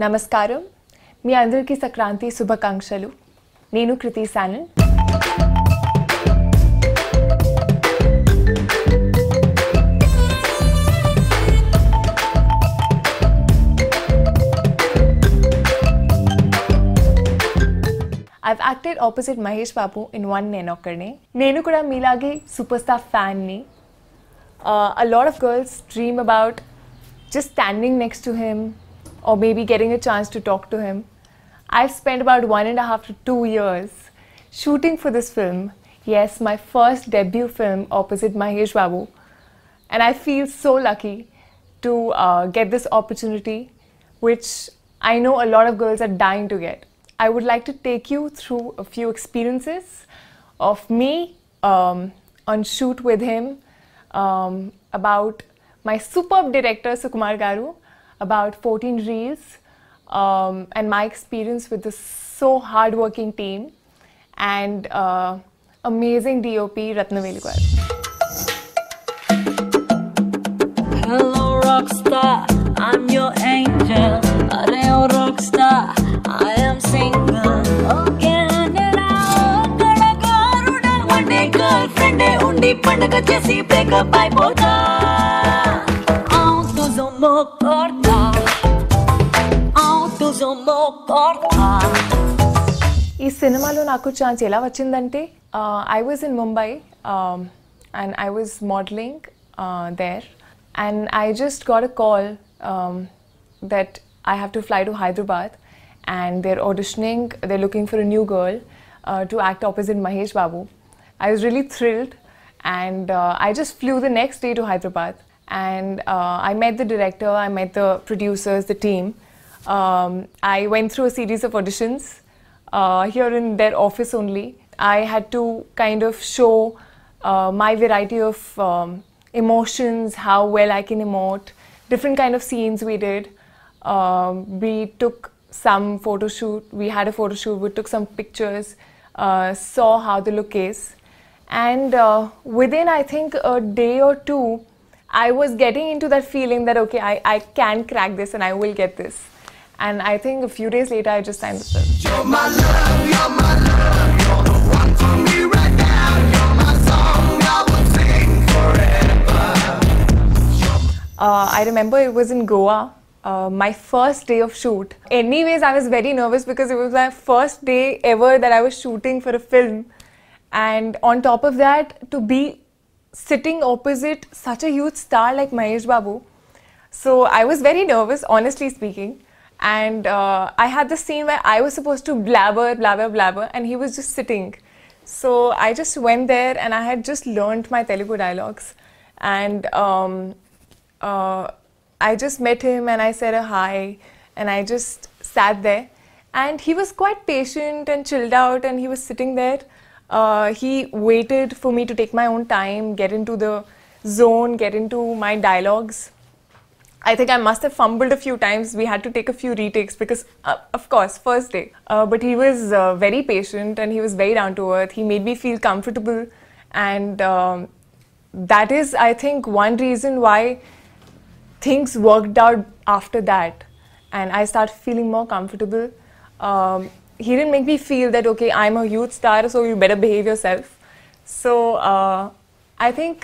Namaskaram. మీ అందరికీ సంక్రాంతి శుభాకాంక్షలు. నేను కృతి Sanon. I've acted opposite Mahesh Babu in one Nenokkadine. నేను కూడా మీలాగే superstar fan ని. A lot of girls dream about just standing next to him or maybe getting a chance to talk to him. I've spent about 1.5 to 2 years shooting for this film. Yes, my first debut film opposite Mahesh Babu. And I feel so lucky to get this opportunity, which I know a lot of girls are dying to get. I would like to take you through a few experiences of me on shoot with him, about my superb director Sukumar Garu, about 14 reels, and my experience with this so hard-working team, and amazing DOP Rajamouli garu. Hello rockstar, I'm your angel. Arey rockstar, I am single. Okay, one day girlfriend undi pandaga chesi break up aipota. Auto zomo korta, auto zomo korta. ఈ సినిమాలో నాకు chance ఎలా వచ్చిందంటే I was in Mumbai and I was modeling there, and I just got a call that I have to fly to Hyderabad and they're auditioning, they're looking for a new girl to act opposite Mahesh Babu. I was really thrilled, and I just flew the next day to Hyderabad, and I met the director, I met the producers, the team. I went through a series of auditions here in their office only. I had to kind of show my variety of emotions, how well I can emote, different kind of scenes we did. We took some photo shoot, we had a photo shoot, we took some pictures, saw how the look is, and within I think a day or two I was getting into that feeling that okay, I can crack this and I will get this, and I think a few days later I just signed the film. You're my love, you're my love, you're the one for me right now, you're my song, I will sing forever. I remember it was in Goa, my first day of shoot. Anyways, I was very nervous because it was my first day ever that I was shooting for a film, and on top of that, to be sitting opposite such a huge star like Mahesh Babu. So I was very nervous, honestly speaking, and I had this scene where I was supposed to blabber, blabber, blabber, and he was just sitting. So I just went there and I had just learned my Telugu dialogues, and I just met him and I said a hi, and I just sat there, and he was quite patient and chilled out, and he was sitting there. He waited for me to take my own time, get into the zone, get into my dialogues. I think I must have fumbled a few times. We had to take a few retakes because, of course, first day. But he was very patient and he was very down to earth. He made me feel comfortable, and that is, I think, one reason why things worked out after that, and I started feeling more comfortable. He didn't make me feel that okay, I'm a huge star, so you better behave yourself. So I think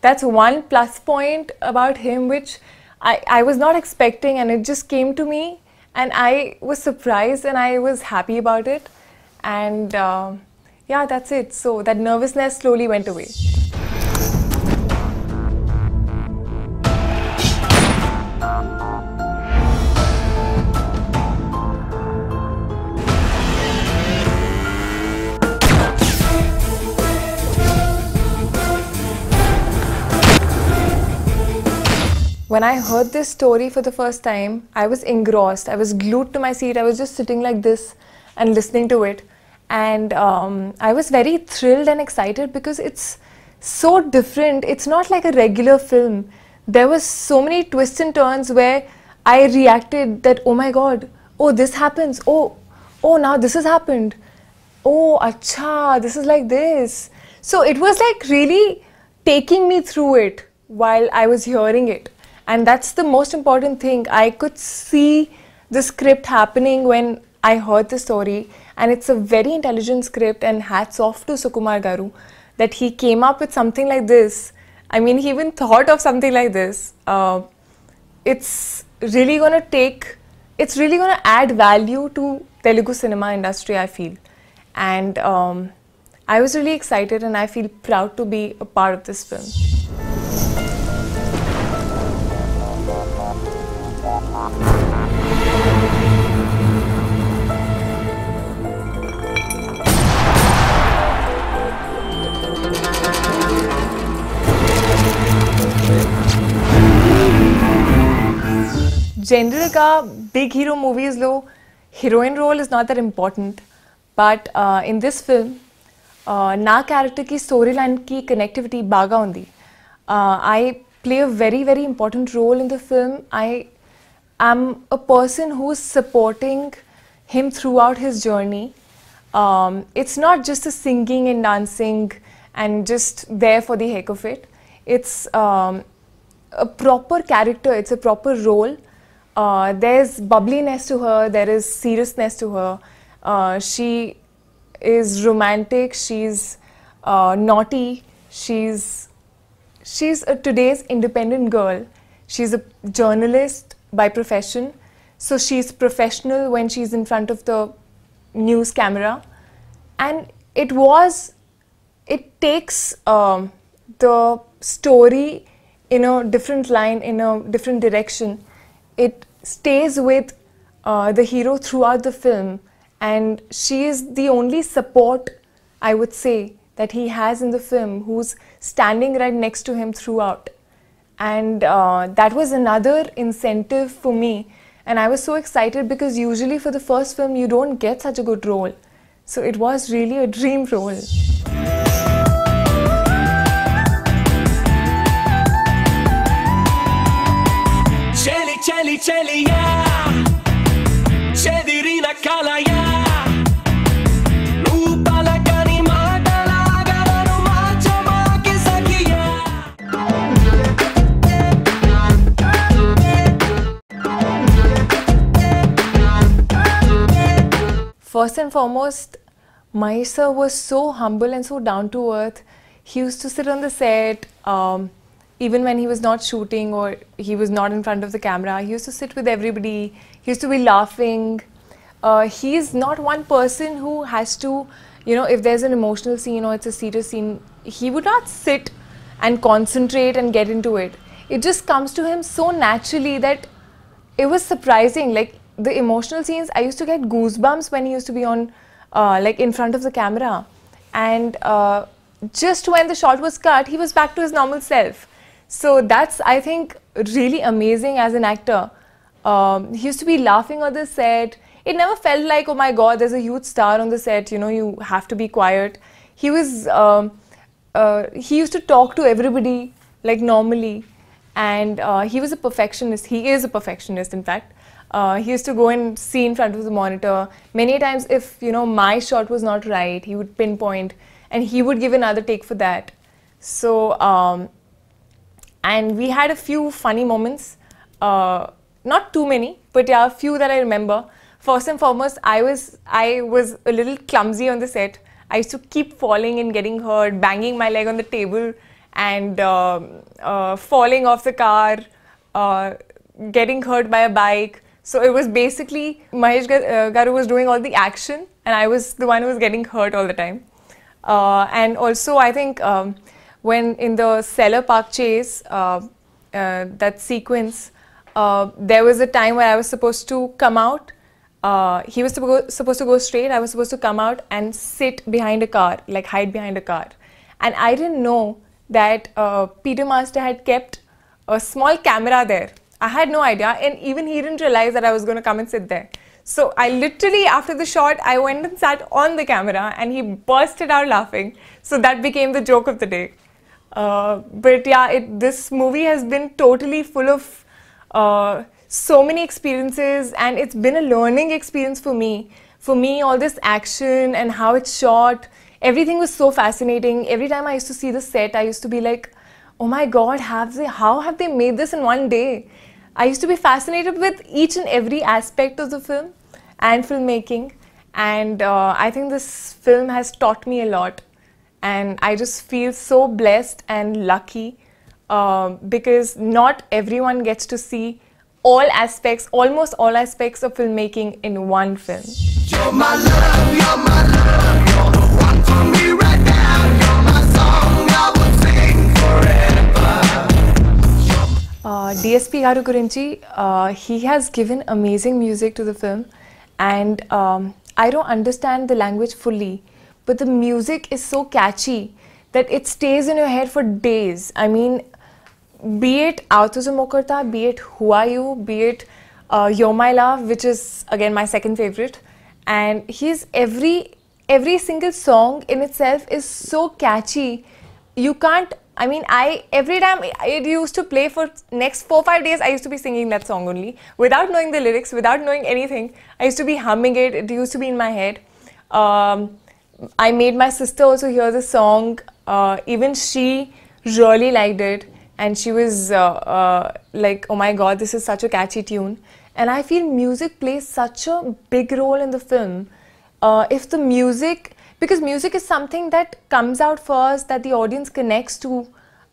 that's one plus point about him, which I was not expecting, and it just came to me, and I was surprised and I was happy about it, and yeah, that's it. So that nervousness slowly went away. When I heard this story for the first time, I was engrossed. I was glued to my seat. I was just sitting like this and listening to it. And I was very thrilled and excited because it's so different. It's not like a regular film. There was so many twists and turns where I reacted that, oh my God, oh this happens, oh now this has happened, oh acha, this is like this. So it was like really taking me through it while I was hearing it. And that's the most important thing. I could see the script happening when I heard the story, and it's a very intelligent script, and hats off to Sukumar Garu that he came up with something like this. I mean, he even thought of something like this. It's really going to add value to Telugu cinema industry, I feel. And I was really excited, and I feel proud to be a part of this film. Generally, big hero movies lo heroine role is not that important, but in this film, na character ki storyline ki connectivity baga undi. I play a very, very important role in the film. I am a person who is supporting him throughout his journey. It's not just a singing and dancing and just there for the heck of it. It's a proper character, it's a proper role. There's bubbliness to her, there is seriousness to her. She is romantic, she's naughty, she's today's independent girl. She's a journalist by profession, so she's professional when she's in front of the news camera. And it takes the story in a different line, in a different direction. It stays with the hero throughout the film, and she is the only support, I would say, that he has in the film, who's standing right next to him throughout. And that was another incentive for me, and I was so excited because usually for the first film you don't get such a good role. So it was really a dream role. Cheli cheliya chedirina kalaya nu palakani maatalaga nanu marchamaki sakiya. First and foremost, Mahesh sir was so humble and so down to earth. He used to sit on the set, even when he was not shooting or he was not in front of the camera. He used to sit with everybody. He used to be laughing. He is not one person who has to, if there's an emotional scene or it's a serious scene, he would not sit and concentrate and get into it. It just comes to him so naturally that it was surprising. Like the emotional scenes, I used to get goosebumps when he used to be on, in front of the camera. And just when the shot was cut, he was back to his normal self. So that's, I think, really amazing as an actor. He used to be laughing on the set. It never felt like, oh my God, there's a huge star on the set, you have to be quiet. He was, he used to talk to everybody like normally, and he was a perfectionist. He is a perfectionist, in fact. He used to go and see in front of the monitor. Many times if, my shot was not right, he would pinpoint and he would give another take for that. So, and we had a few funny moments, not too many, but yeah, a few that I remember. First and foremost, I was a little clumsy on the set. I used to keep falling and getting hurt, banging my leg on the table and falling off the car, getting hurt by a bike. So it was basically Mahesh Garu was doing all the action and I was the one who was getting hurt all the time. And also I think when in the Cellar Park chase, that sequence, there was a time where I was supposed to come out. He was supposed to go straight. I was supposed to come out and sit behind a car, like hide behind a car. And I didn't know that Peter Master had kept a small camera there. I had no idea, and even he didn't realize that I was going to come and sit there. So I literally, after the shot, I went and sat on the camera and he bursted out laughing. So that became the joke of the day. But yeah, this movie has been totally full of so many experiences, and it's been a learning experience for me. For me, all this action and how it's shot, everything was so fascinating. Every time I used to see the set, I used to be like, oh my God, how have they made this in one day? I used to be fascinated with each and every aspect of the film and filmmaking, and I think this film has taught me a lot, and I just feel so blessed and lucky because not everyone gets to see all aspects, almost all aspects of filmmaking in one film. You're my love, you're my love, you're the one for me right now. You're my song, I will sing forever. DSP garu gurinchi, he has given amazing music to the film, and I don't understand the language fully, but the music is so catchy that it stays in your head for days. I mean, be it Aatuzo Mokarta, be it Who Are You, be it You're My Love, which is again my second favorite, and he's every single song in itself is so catchy. You can't, I mean, every time it used to play for next 4-5 days, I used to be singing that song only without knowing the lyrics, without knowing anything. I used to be humming it. It used to be in my head. I made my sister also hear the song. Even she really liked it, and she was like, oh my god, this is such a catchy tune. And I feel music plays such a big role in the film. If the music, because music is something that comes out first, that the audience connects to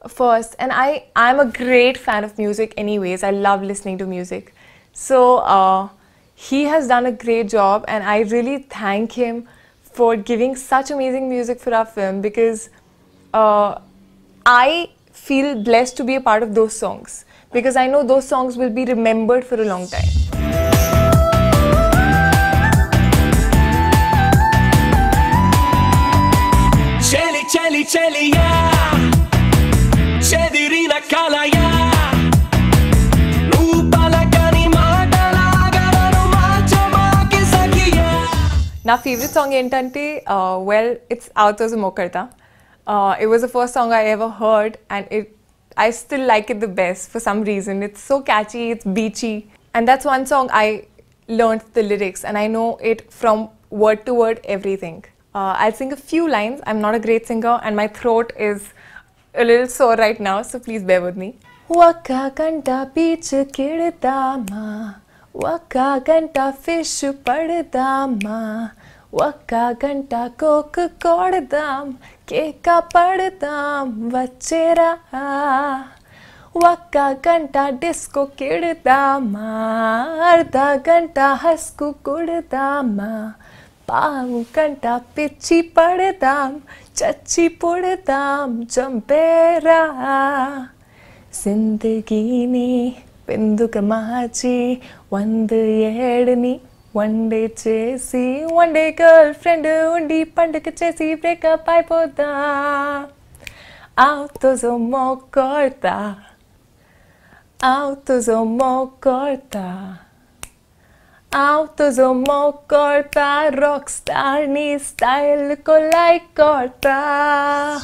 first, and I'm a great fan of music anyways. I love listening to music. So he has done a great job, and I really thank him for giving such amazing music for our film, because I feel blessed to be a part of those songs, because I know those songs will be remembered for a long time. Cheli, cheli, cheli, yeah. Chedirina kalaya. Na favorite song entante, well, it's Aatuzo Mokarta. It was the first song I ever heard, and I still like it the best for some reason. It's so catchy, it's beachy, and that's one song I learned the lyrics, and I know it from word to word, everything. I'll sing a few lines. I'm not a great singer, and my throat is a little sore right now, so please bear with me. Waka ganta beach kidama, waka ganta fish padadama, waka ganta coke kodadam, keka padadam vachera, waka ganta disco kidama, ardha ganta hasku kudadama, pavu ganta pichi padadam, chachi pudadam champera. Zindagini Binduka Machi, one day Edni, one day Chesi, one day girlfriend, undi Pandaka Chesi, break up Ipoda. Aatuzo Mokarta, Aatuzo Mokarta, Aatuzo Mokarta, rockstar ni style ko like korta.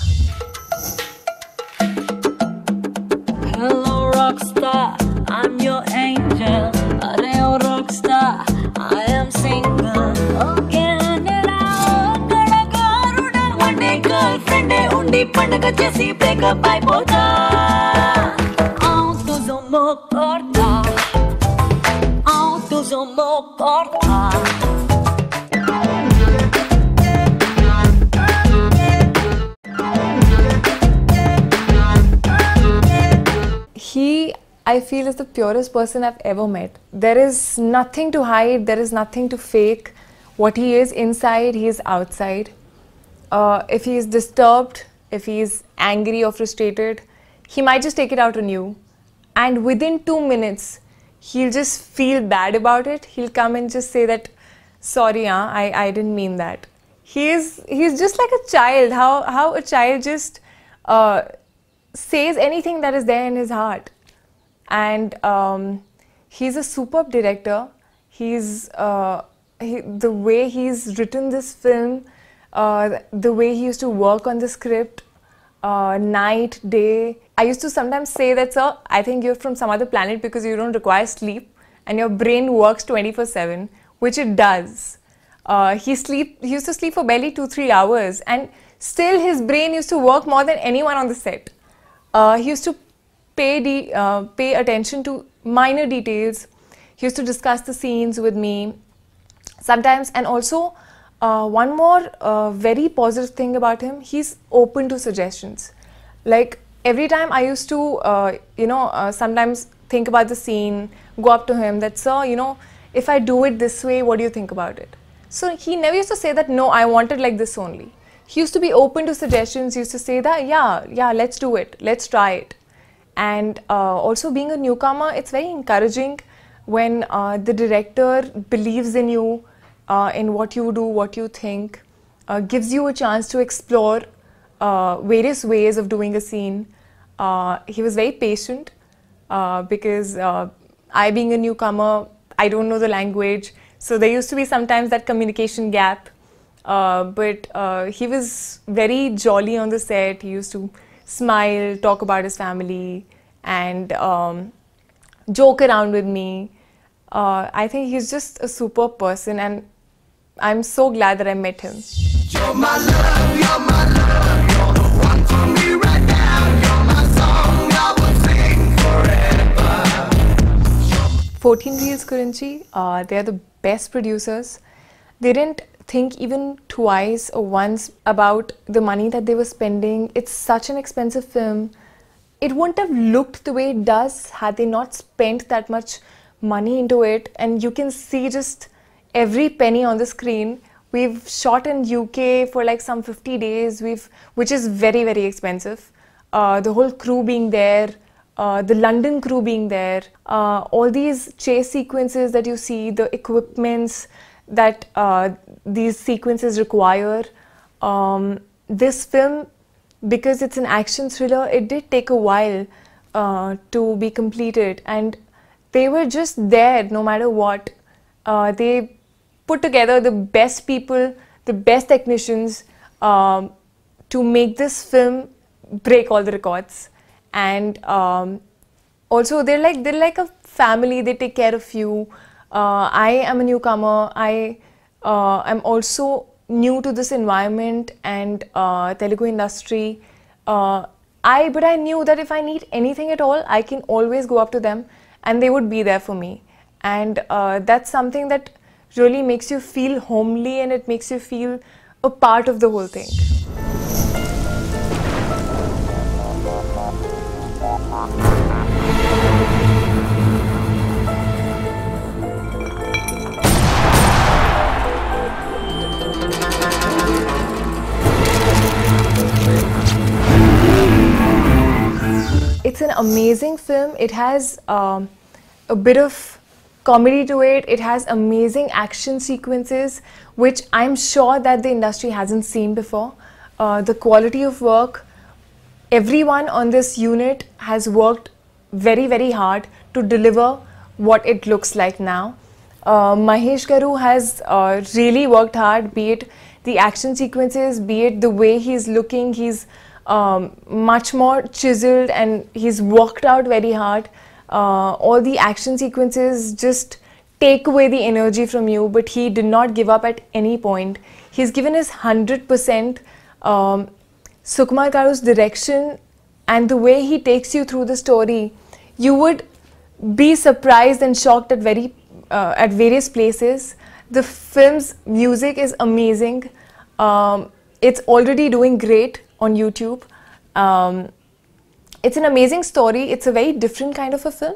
Hello rockstar, I'm your angel. Areo rockstar, I am single. Okay, one day girlfriend, undi pandaga chesi break up ipoda. Aatuzo Mokarta, Aatuzo Mokarta. He, I feel, is the purest person I've ever met. There is nothing to hide, there is nothing to fake. What he is inside, he is outside. If he is disturbed, if he is angry or frustrated, he might just take it out on you. And within 2 minutes, he'll just feel bad about it. He'll come and just say that, sorry, I didn't mean that. He's just like a child, how a child just says anything that is there in his heart. And he's a superb director. The way he's written this film, the way he used to work on the script, night, day. I used to sometimes say that, sir, I think you're from some other planet because you don't require sleep and your brain works 24/7, which it does. He used to sleep for barely 2-3 hours, and still his brain used to work more than anyone on the set. He used to pay attention to minor details. He used to discuss the scenes with me sometimes. And also one more very positive thing about him, he's open to suggestions. Like every time I used to sometimes think about the scene, go up to him that, sir, if I do it this way, what do you think about it? So he never used to say that, no, I want it like this only. He used to be open to suggestions. He used to say that, yeah, let's do it, let's try it. And also being a newcomer, it's very encouraging when the director believes in you, in what you do, what you think, gives you a chance to explore various ways of doing a scene. He was very patient because I, being a newcomer, I don't know the language, so there used to be sometimes that communication gap. But he was very jolly on the set. He used to smile, talk about his family, and joke around with me. I think he's just a superb person, and I'm so glad that I met him. You're my love, you're my love, you're the one for me right now. You're my song, I will sing forever. 14 Reels Kurinchi, they're the best producers. They didn't think even twice or once about the money that they were spending. It's such an expensive film. It wouldn't have looked the way it does had they not spent that much money into it. And you can see just every penny on the screen. We've shot in UK for like some 50 days, which is very, very expensive. The whole crew being there, the London crew being there, all these chase sequences that you see, the equipments that these sequences require. This film, because it's an action thriller, it did take a while to be completed, and they were just there no matter what. They put together the best people, the best technicians to make this film break all the records. And also they're like a family. They take care of you. I am a newcomer. I am also new to this environment and Telugu industry. But I knew that if I need anything at all, I can always go up to them and they would be there for me. And that's something that really makes you feel homely, and it makes you feel a part of the whole thing. It's an amazing film. It has a bit of comedy to it. It has amazing action sequences, which I'm sure that the industry hasn't seen before. The quality of work, everyone on this unit has worked very, very hard to deliver what it looks like now. Mahesh Garu has really worked hard, be it the action sequences, be it the way he's looking. He's much more chiseled and he's worked out very hard. All the action sequences just take away the energy from you, but he did not give up at any point. He's given his 100%. Sukumar Garu's direction and the way he takes you through the story, you would be surprised and shocked at various places. The film's music is amazing. It's already doing great on YouTube. It's an amazing story. It's a very different kind of a film.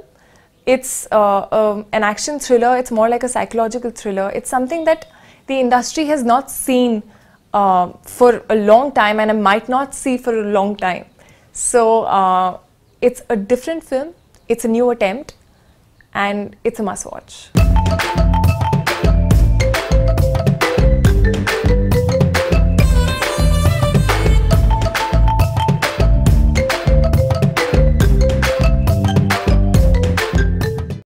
It's an action thriller. It's more like a psychological thriller. It's something that the industry has not seen for a long time, and I might not see for a long time. So it's a different film. It's a new attempt, and it's a must watch.